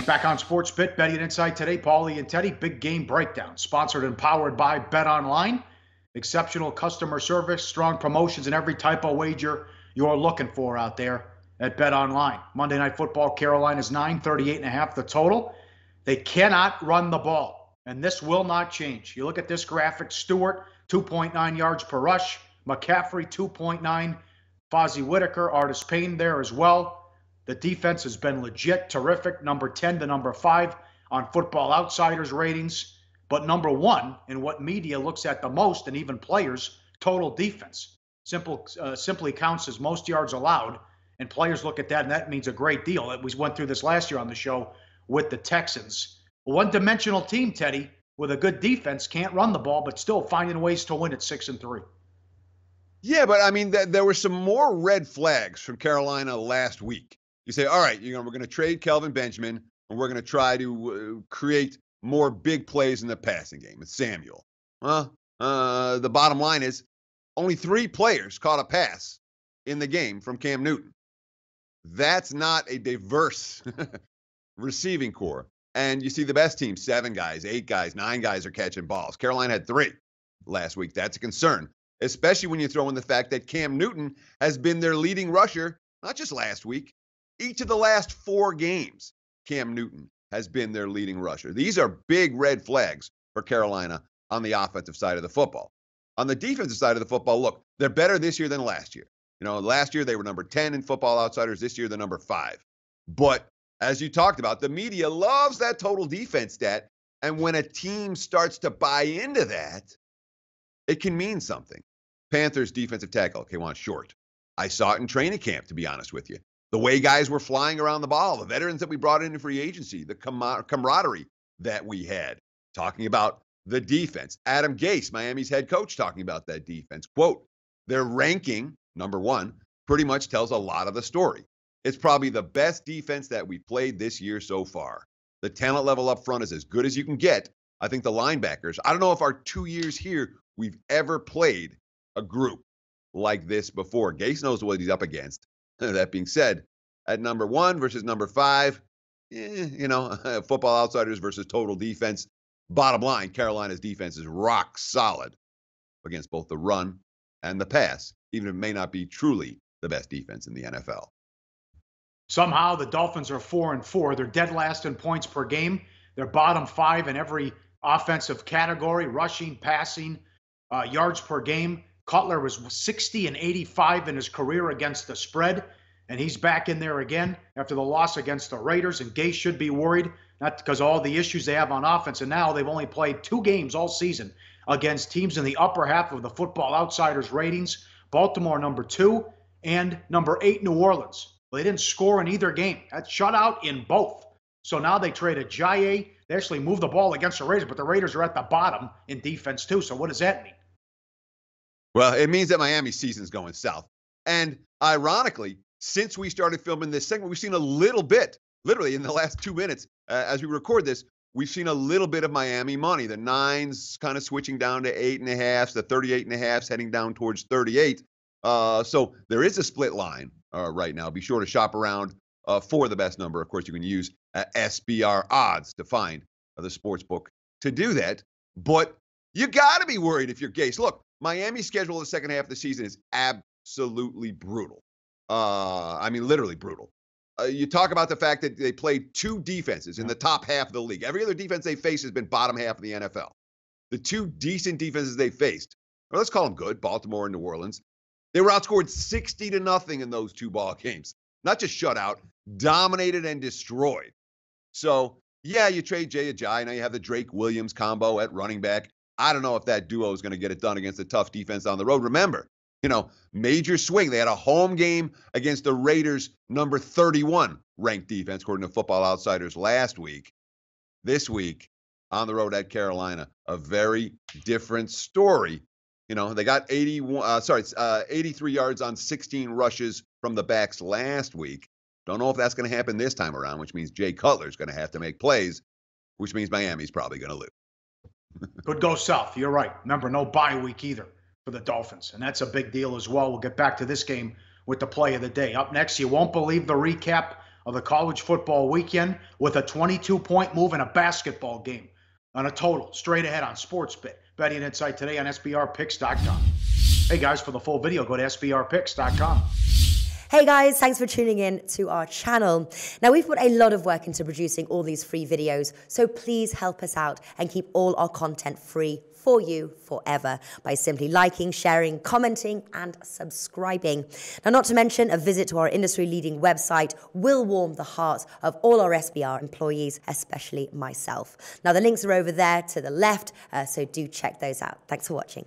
Back on Sports Bit, Betting Inside today, Pauly and Teddy, big game breakdown, sponsored and powered by Bet Online. Exceptional customer service, strong promotions, and every type of wager you're looking for out there at Bet Online. Monday Night Football, Carolina's 938.5 the total. They cannot run the ball, and this will not change. You look at this graphic, Stewart, 2.9 yards per rush, McCaffrey, 2.9, Fozzie Whitaker, Artis Payne there as well. The defense has been legit, terrific, number 10 to number 5 on Football Outsiders ratings, but number 1 in what media looks at the most, and even players, total defense. Simply counts as most yards allowed, and players look at that, and that means a great deal. We went through this last year on the show with the Texans. One-dimensional team, Teddy, with a good defense, can't run the ball, but still finding ways to win at 6-3. Yeah, but I mean, there were some more red flags from Carolina last week. You say, all right, we're going to trade Kelvin Benjamin, and we're going to try to create more big plays in the passing game with Samuel. Well, the bottom line is only 3 players caught a pass in the game from Cam Newton. That's not a diverse receiving core. And you see the best team, 7 guys, 8 guys, 9 guys are catching balls. Carolina had 3 last week. That's a concern, especially when you throw in the fact that Cam Newton has been their leading rusher, not just last week. Each of the last 4 games, Cam Newton has been their leading rusher. These are big red flags for Carolina on the offensive side of the football. On the defensive side of the football, look, they're better this year than last year. Last year they were number 10 in Football Outsiders. This year they're number 5. But as you talked about, the media loves that total defense stat. And when a team starts to buy into that, it can mean something. Panthers defensive tackle, Kawan Short. I saw it in training camp, to be honest with you. The way guys were flying around the ball, the veterans that we brought in free agency, the camaraderie that we had. Talking about the defense. Adam Gase, Miami's head coach, talking about that defense. Quote, their ranking, number 1, pretty much tells a lot of the story. It's probably the best defense that we played this year so far. The talent level up front is as good as you can get. I think the linebackers, I don't know if our 2 years here we've ever played a group like this before. Gase knows what he's up against. That being said, at number 1 versus number 5, Football Outsiders versus total defense. Bottom line, Carolina's defense is rock solid against both the run and the pass, even if it may not be truly the best defense in the NFL. Somehow the Dolphins are 4-4. They're dead last in points per game. They're bottom 5 in every offensive category, rushing, passing, yards per game. Cutler was 60-85 in his career against the spread, and he's back in there again after the loss against the Raiders, and Gase should be worried, not because of all the issues they have on offense, and now they've only played 2 games all season against teams in the upper half of the Football Outsiders ratings, Baltimore number 2 and number 8 New Orleans. Well, they didn't score in either game. That's shutout in both. So now they traded Jaye. They actually moved the ball against the Raiders, but the Raiders are at the bottom in defense too, so what does that mean? Well, it means that Miami's season's going south. And ironically, since we started filming this segment, we've seen a little bit, literally in the last 2 minutes, as we record this, we've seen a little bit of Miami money. The 9s kind of switching down to 8.5s, the 38.5s heading down towards 38. So there is a split line right now. Be sure to shop around for the best number. Of course, you can use SBR odds to find the sports book to do that. But you got to be worried if you're Gase. Look, Miami's schedule the second half of the season is absolutely brutal. Literally brutal. You talk about the fact that they played 2 defenses in the top half of the league. Every other defense they faced has been bottom half of the NFL. The 2 decent defenses they faced, or let's call them good, Baltimore and New Orleans, they were outscored 60-0 in those 2 ball games. Not just shut out, dominated and destroyed. So, yeah, you trade Jay Ajayi. Now you have the Drake Williams combo at running back. I don't know if that duo is going to get it done against a tough defense on the road. Remember, major swing. They had a home game against the Raiders, number 31 ranked defense, according to Football Outsiders last week. This week, on the road at Carolina, a very different story. They got 83 yards on 16 rushes from the backs last week. Don't know if that's going to happen this time around, which means Jay Cutler's going to have to make plays, which means Miami's probably going to lose. Could go south. You're right. Remember, no bye week either for the Dolphins, and that's a big deal as well. We'll get back to this game with the play of the day. Up next, you won't believe the recap of the college football weekend with a 22-point move in a basketball game on a total straight ahead on SportsBit. Betting Insight today on SBRpicks.com. Hey guys, for the full video, go to SBRpicks.com. Hey guys, thanks for tuning in to our channel. Now, we've put a lot of work into producing all these free videos, so please help us out and keep all our content free for you forever by simply liking, sharing, commenting, and subscribing. Now, not to mention, a visit to our industry-leading website will warm the hearts of all our SBR employees, especially myself. Now, the links are over there to the left, so do check those out. Thanks for watching.